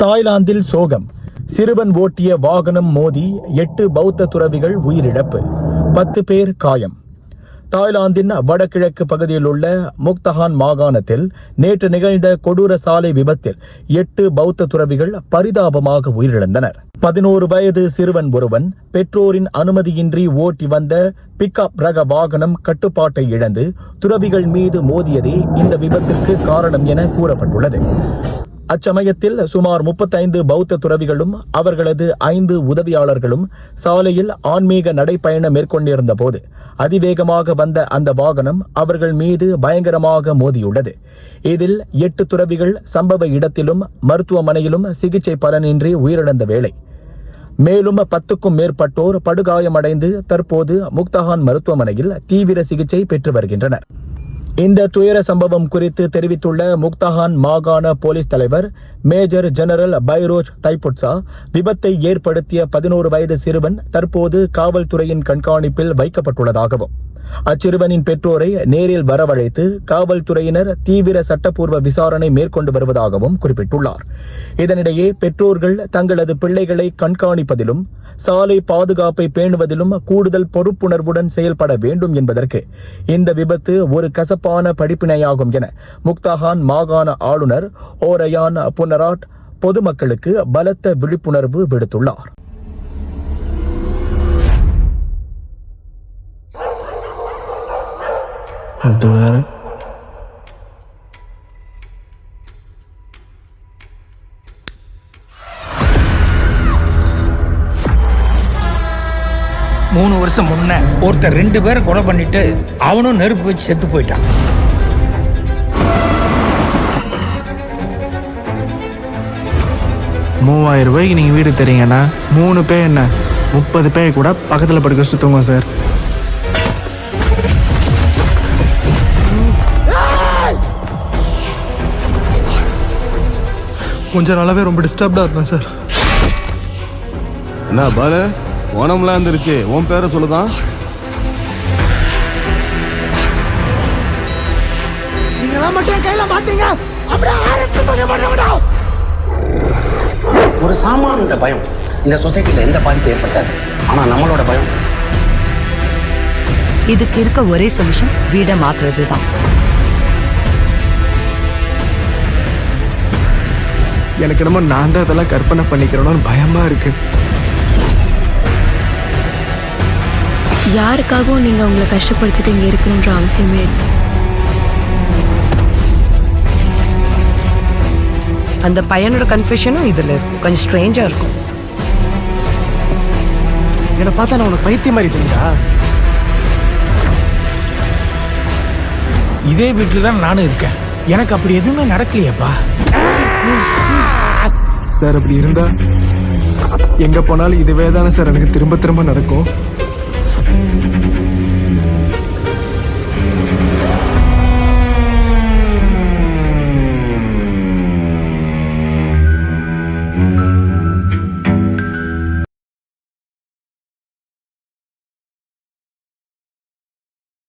தாய்லாந்தில் சோகம். சிறுவன் ஓட்டிய வாகனம் மோதி 8 பௌத்த துறவிகள் உயிரிழப்பு, 10 பேர் காயம். தாய்லாந்தின் வடகிழக்கு பகுதியில் உள்ள முக்தஹான் மாகாணத்தில் நேற்று நிகழ்ந்த கொடூர சாலை விபத்தில் 8 பௌத்த துறவிகள் பரிதாபமாக உயிரிழந்தனர். 11 வயது சிறுவன் ஒருவன் பெற்றோரின் அனுமதியின்றி ஓட்டி வந்த பிக்அப் ரக வாகனம் கட்டுப்பாட்டை இழந்து துறவிகள் மீது மோதியதே இந்த விபத்திற்கு காரணம் என கூறப்பட்டுள்ளது. அச்சமயத்தில் சுமார் 35 பௌத்த துறவிகளும் அவர்களது 5 உதவியாளர்களும் சாலையில் ஆன்மீக நடைப்பயணம் மேற்கொண்டிருந்த போது அதிவேகமாக வந்த அந்த வாகனம் அவர்கள் மீது பயங்கரமாக மோதியுள்ளது. இதில் 8 துறவிகள் சம்பவ இடத்திலும் மருத்துவமனையிலும் சிகிச்சை பலனின்றி உயிரிழந்த வேளை மேலும் 10க்கும் மேற்பட்டோர் படுகாயமடைந்து தற்போது முக்தஹான் மருத்துவமனையில் தீவிர சிகிச்சை பெற்று வருகின்றனர். இந்த துயர சம்பவம் குறித்து தெரிவித்துள்ள முக்தஹான் மாகாண போலீஸ் தலைவர் மேஜர் ஜெனரல் பைரோஜ் தைப்புட்சா, விபத்தை ஏற்படுத்திய 11 வயது சிறுவன் தற்போது காவல்துறையின் கண்காணிப்பில் வைக்கப்பட்டுள்ளதாகவும் அச்சிறுவனின் பெற்றோரை நேரில் வரவழைத்து காவல்துறையினர் தீவிர சட்டப்பூர்வ விசாரணை மேற்கொண்டு வருவதாகவும் குறிப்பிட்டுள்ளார். இதனிடையே பெற்றோர்கள் தங்களது பிள்ளைகளை கண்காணிப்பதிலும் சாலை பாதுகாப்பை பேணுவதிலும் கூடுதல் பொறுப்புணர்வுடன் செயல்பட வேண்டும் என்பதற்கு இந்த விபத்து ஒரு கசப்பான படிப்பினையாகும் என முக்தஹான் மாகாண ஆளுநர் ஓரயான் புனராட் பொதுமக்களுக்கு பலத்த விழிப்புணர்வு விடுத்துள்ளார். அது வேற. மூணு வருஷம் முன்ன ஒருத்தர் 2 பேரை கொலை பண்ணிட்டு அவனும் நெருப்பு வச்சு செத்து போயிட்டான். ₹3000 நீங்க வீடு தரீங்கன்னா 3 பேர் என்ன 30 பேர் கூட பக்கத்துல படுக்க சுத்துங்க சார். கொஞ்ச நாளாவே ரொம்ப டிஸ்டர்ப்டா இருந்தேன் சார். என்ன பாலு, ஓனம்லாம் இருந்துருச்சு, உன் பேரை சொல்லுதான். நீங்களாம் மட்டும் கையில மாட்டீங்க, அப்படியே ஒரு சாமானோட பயம் இந்த சொசைட்டில எந்த பாதிப்பு ஏற்படுத்தாது. ஆனா நம்மளோட பயம், இதுக்கு இருக்க ஒரே சொல்யூஷன் வீடை மாத்துறது தான். எனக்கு என்னமோ நான் தான் அதெல்லாம் கற்பனை பண்ணிக்கிறோன்னு பயமா இருக்கு. யாருக்காகவும் நீங்க உங்களை கஷ்டப்படுத்திட்டு இங்க இருக்கணுன்ற அவசியமே இல்லை. அந்த பையனோட கன்ஃபியூஷனும் இதுல இருக்கு. கொஞ்சம் ஸ்ட்ரேஞ்சா இருக்கும். என்னை பார்த்தா நான் உனக்கு பைத்தியம் மாதிரி தெரியுதா? இதே வீட்டுல தான் நானும் இருக்கேன். எனக்கு அப்படி எதுவுமே நடக்கலையேப்பா. சார் அப்படி இருந்தா எங்க போனாலும் இதுவே தானே சார் எனக்கு திரும்ப திரும்ப நடக்கும்.